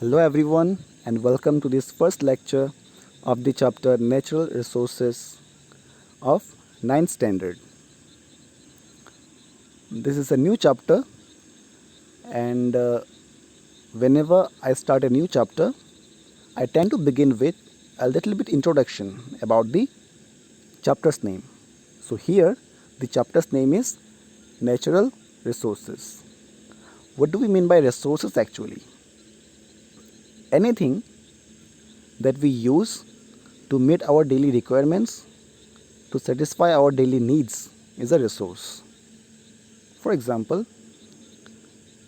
Hello everyone and welcome to this first lecture of the chapter Natural Resources of ninth standard. This is a new chapter and whenever I start a new chapter, I tend to begin with a little bit introduction about the chapter's name. So here the chapter's name is Natural Resources. What do we mean by resources actually? Anything that we use to meet our daily requirements, to satisfy our daily needs is a resource. For example,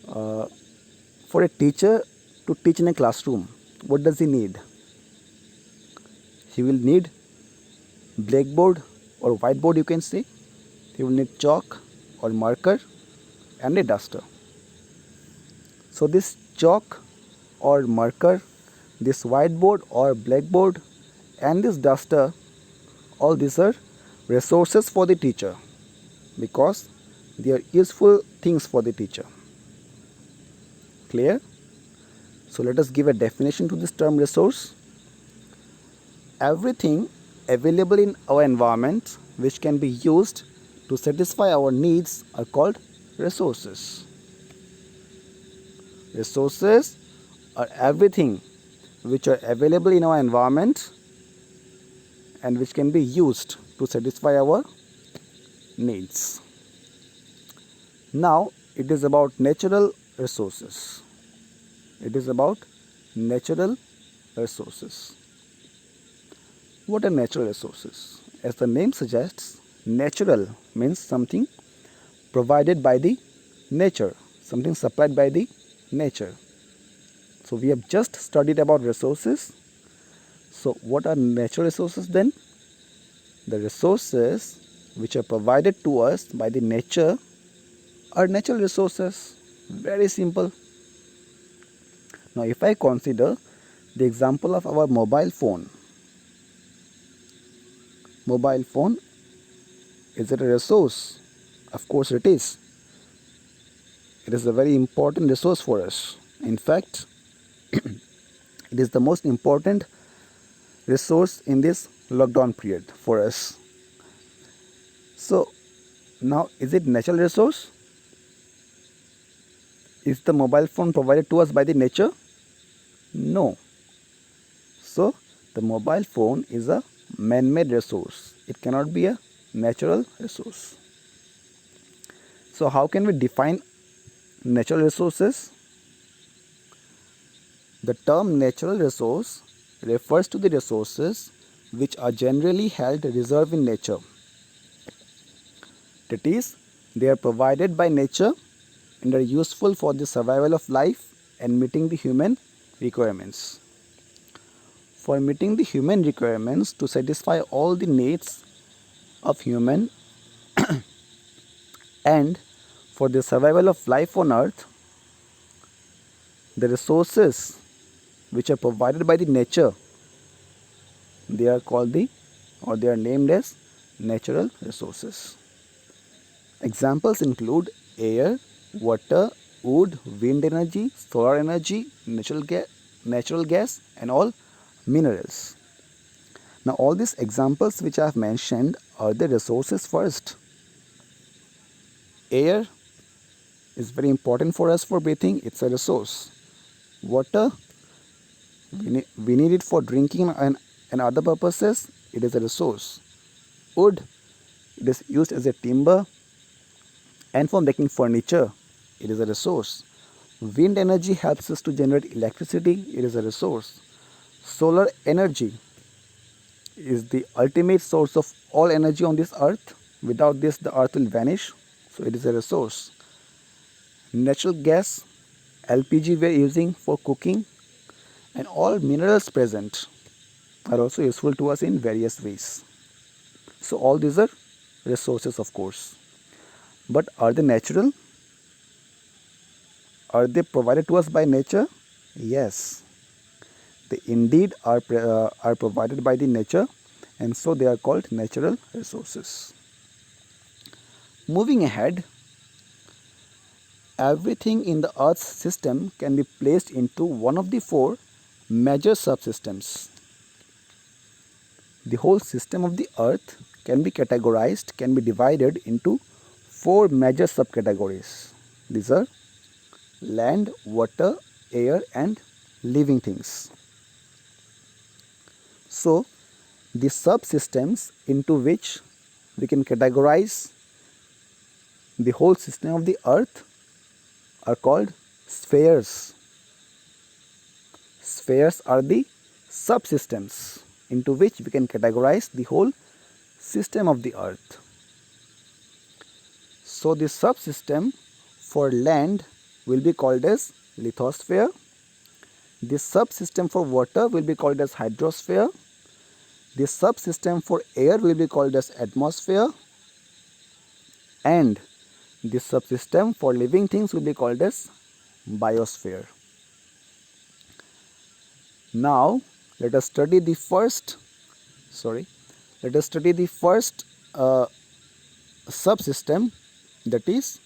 for a teacher to teach in a classroom, what does he need? He will need blackboard or whiteboard, you can say. He will need chalk or marker and a duster. So this chalk or marker, this whiteboard or blackboard and this duster, all these are resources for the teacher because they are useful things for the teacher. Clear? So let us give a definition to this term resource. Everything available in our environment which can be used to satisfy our needs are called resources. Resources are everything which are available in our environment and which can be used to satisfy our needs. Now it is about natural resources. It is about natural resources. What are natural resources? As the name suggests, natural means something provided by the nature, something supplied by the nature. So we have just studied about resources. So what are natural resources then? The resources which are provided to us by the nature are natural resources. Very simple. Now if I consider the example of our mobile phone. Mobile phone, is it a resource? Of course it is. It is a very important resource for us. In fact, it is the most important resource in this lockdown period for us. So now is it natural resource? Is the mobile phone provided to us by the nature? No. So the mobile phone is a man-made resource. It cannot be a natural resource. So how can we define natural resources? The term natural resource refers to the resources which are generally held reserve in nature. That is, they are provided by nature and are useful for the survival of life and meeting the human requirements. For meeting the human requirements to satisfy all the needs of human and for the survival of life on earth, the resources which are provided by the nature, they are called they are named as natural resources. Examples include air, water, wood, wind energy, solar energy, natural gas and all minerals. Now all these examples which I have mentioned are the resources first. Air is very important for us for breathing, it's a resource. Water, we need it for drinking and other purposes, it is a resource. Wood, it is used as a timber and for making furniture, it is a resource. Wind energy helps us to generate electricity, it is a resource. Solar energy is the ultimate source of all energy on this earth. Without this, the earth will vanish, so it is a resource. Natural gas, LPG we are using for cooking, and all minerals present are also useful to us in various ways. So all these are resources, of course. But are they natural? Are they provided to us by nature? Yes. They indeed are provided by the nature, and so they are called natural resources. Moving ahead, Everything in the Earth's system can be placed into one of the four major subsystems. The whole system of the Earth can be categorized, can be divided into four major subcategories. These are land, water, air, and living things. So, the subsystems into which we can categorize the whole system of the Earth are called spheres. Spheres are the subsystems into which we can categorize the whole system of the Earth. So the subsystem for land will be called as lithosphere. The subsystem for water will be called as hydrosphere. The subsystem for air will be called as atmosphere. And the subsystem for living things will be called as biosphere. Now let us study the first subsystem, that is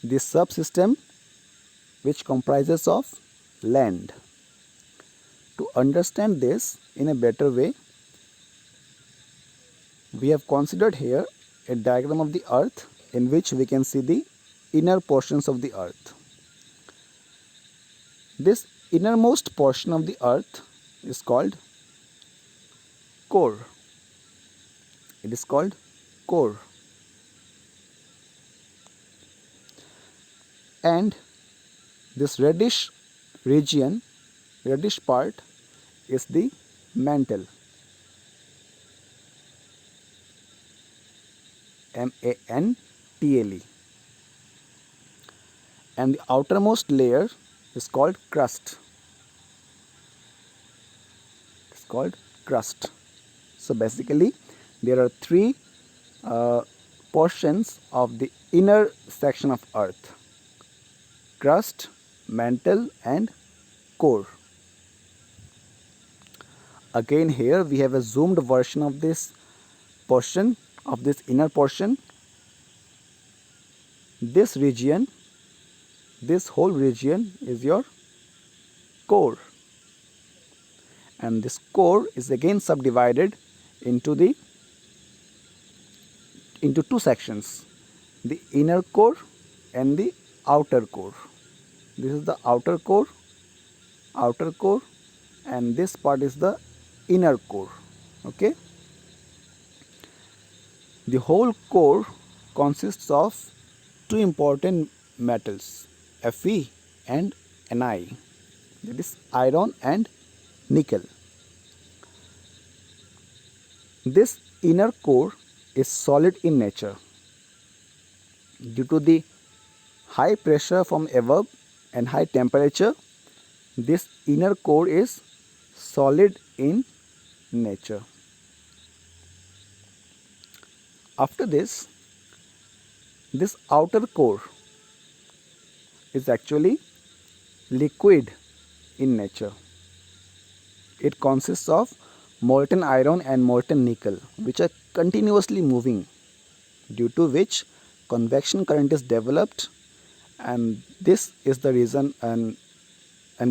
the subsystem which comprises of land. To understand this in a better way, we have considered here a diagram of the Earth in which we can see the inner portions of the Earth. This innermost portion of the Earth is called core. It is called core. And this reddish region, reddish part, is the mantle. MANTLE. And the outermost layer is called crust. It's called crust. So basically there are three portions of the inner section of Earth: crust, mantle, and core. Again, here we have a zoomed version of this portion, of this inner portion. This region, this whole region is your core, and this core is again subdivided into two sections: the inner core and the outer core. This is the outer core, and this part is the inner core. Okay, the whole core consists of two important metals, Fe and Ni, that is iron and nickel. This inner core is solid in nature. Due to the high pressure from above and high temperature, this inner core is solid in nature. After this outer core is actually liquid in nature. It consists of molten iron and molten nickel, which are continuously moving, due to which convection current is developed, and this is the reason, and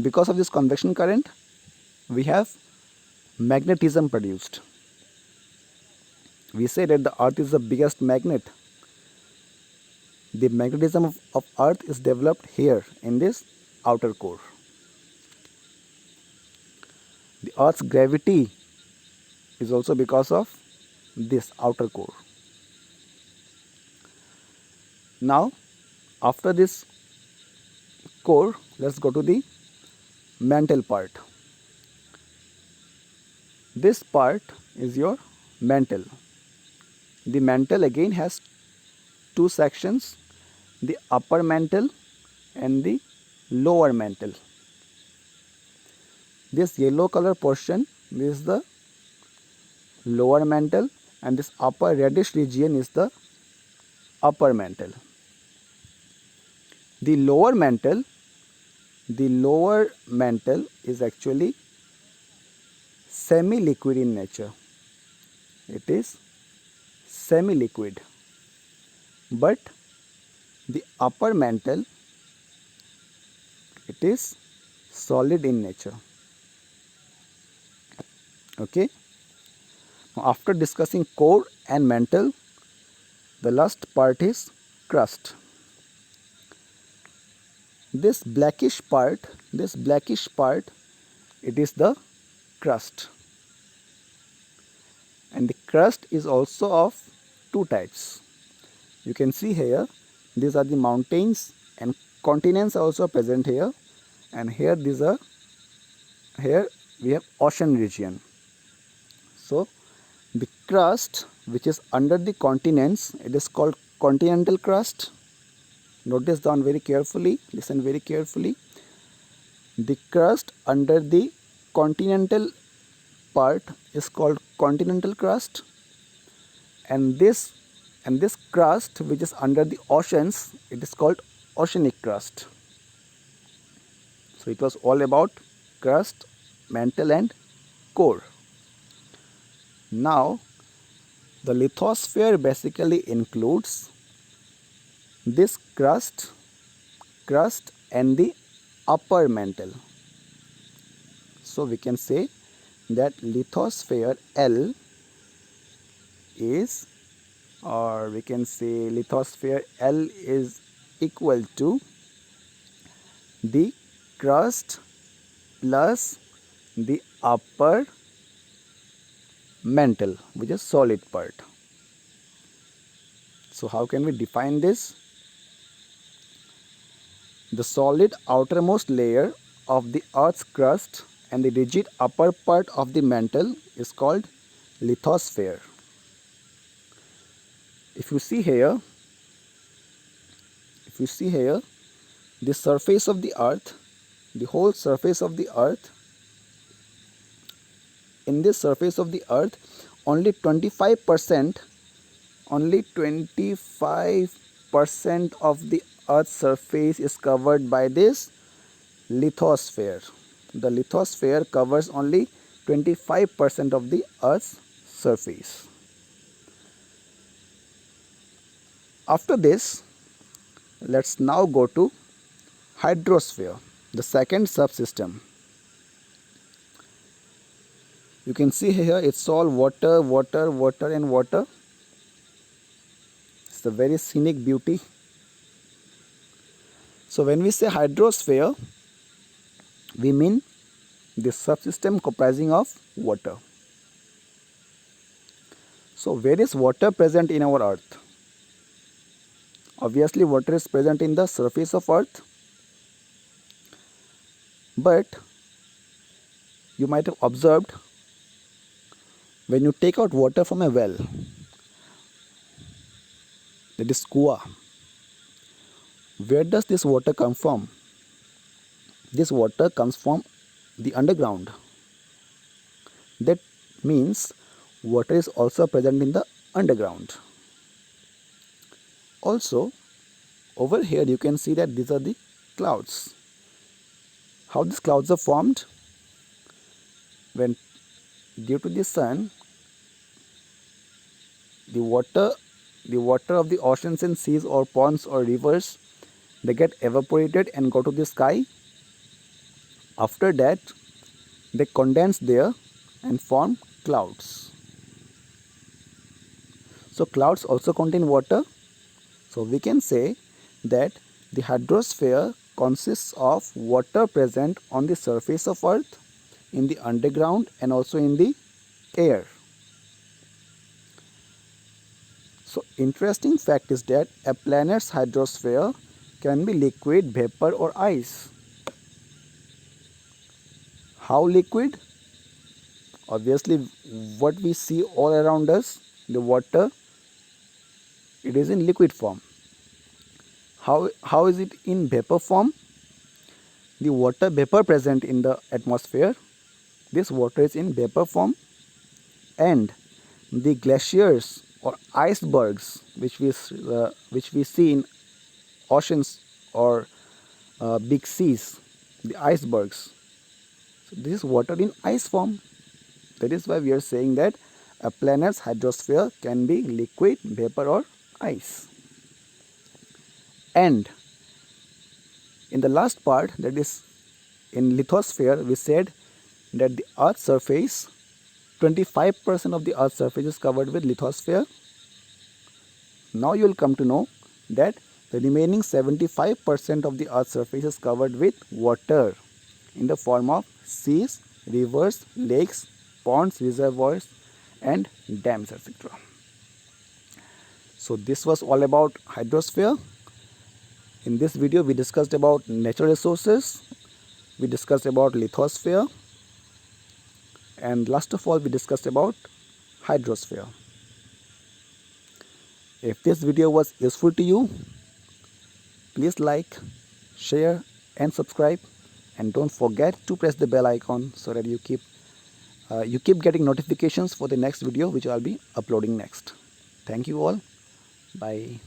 because of this convection current we have magnetism produced. We say that the Earth is the biggest magnet. The magnetism of Earth is developed here in this outer core. The Earth's gravity is also because of this outer core. Now, after this core, let's go to the mantle part. This part is your mantle. The mantle again has two sections, the upper mantle and the lower mantle. This yellow color portion, this is the lower mantle, and this upper reddish region is the upper mantle. The lower mantle is actually semi-liquid in nature. It is semi-liquid. But the upper mantle It is solid in nature. Okay. Now, after discussing core and mantle, the last part is crust. This blackish part, it is the crust. And the crust is also of two types. You can see here, these are the mountains and continents also present here, and here here we have ocean region. So the crust which is under the continents, it is called continental crust. Notice down very carefully, listen very carefully. The crust under the continental part is called continental crust, and this crust which is under the oceans, it is called oceanic crust. So it was all about crust, mantle and core. Now the lithosphere basically includes this crust and the upper mantle. So we can say that lithosphere L is, or we can say lithosphere L is equal to the crust plus the upper mantle, which is solid part. So how can we define this? The solid outermost layer of the Earth's crust and the rigid upper part of the mantle is called lithosphere. If you see here, the surface of the Earth, the whole surface of the Earth, in this surface of the Earth, only 25% of the Earth's surface is covered by this lithosphere. The lithosphere covers only 25% of the Earth's surface. After this, let's now go to hydrosphere, the second subsystem. You can see here it's all water, water, water and water. It's a very scenic beauty. So when we say hydrosphere, we mean the subsystem comprising of water. So where is water present in our Earth? Obviously water is present in the surface of Earth, but you might have observed, when you take out water from a well, that is kua, where does this water come from? This water comes from the underground. That means water is also present in the underground. Also, over here you can see that these are the clouds. How these clouds are formed? When due to the sun, the water of the oceans and seas or ponds or rivers, they get evaporated and go to the sky. After that, they condense there and form clouds. So clouds also contain water. So we can say that the hydrosphere consists of water present on the surface of Earth, in the underground and also in the air. So interesting fact is that a planet's hydrosphere can be liquid, vapor or ice. How liquid? Obviously what we see all around us, the water, it is in liquid form. How is it in vapor form? The water vapor present in the atmosphere, this water is in vapor form, and the glaciers or icebergs which we see in oceans or big seas, the icebergs, so this is water in ice form. That is why we are saying that a planet's hydrosphere can be liquid, vapor or ice. And In the last part, that is in lithosphere, we said that the Earth's surface, 25% of the Earth's surface is covered with lithosphere. Now you will come to know that the remaining 75% of the Earth's surface is covered with water in the form of seas, rivers, lakes, ponds, reservoirs and dams, etc. So this was all about hydrosphere. In this video we discussed about natural resources, we discussed about lithosphere, and last of all we discussed about hydrosphere. If this video was useful to you, please like, share and subscribe, and don't forget to press the bell icon so that you keep getting notifications for the next video which I'll be uploading next. Thank you all. Bye.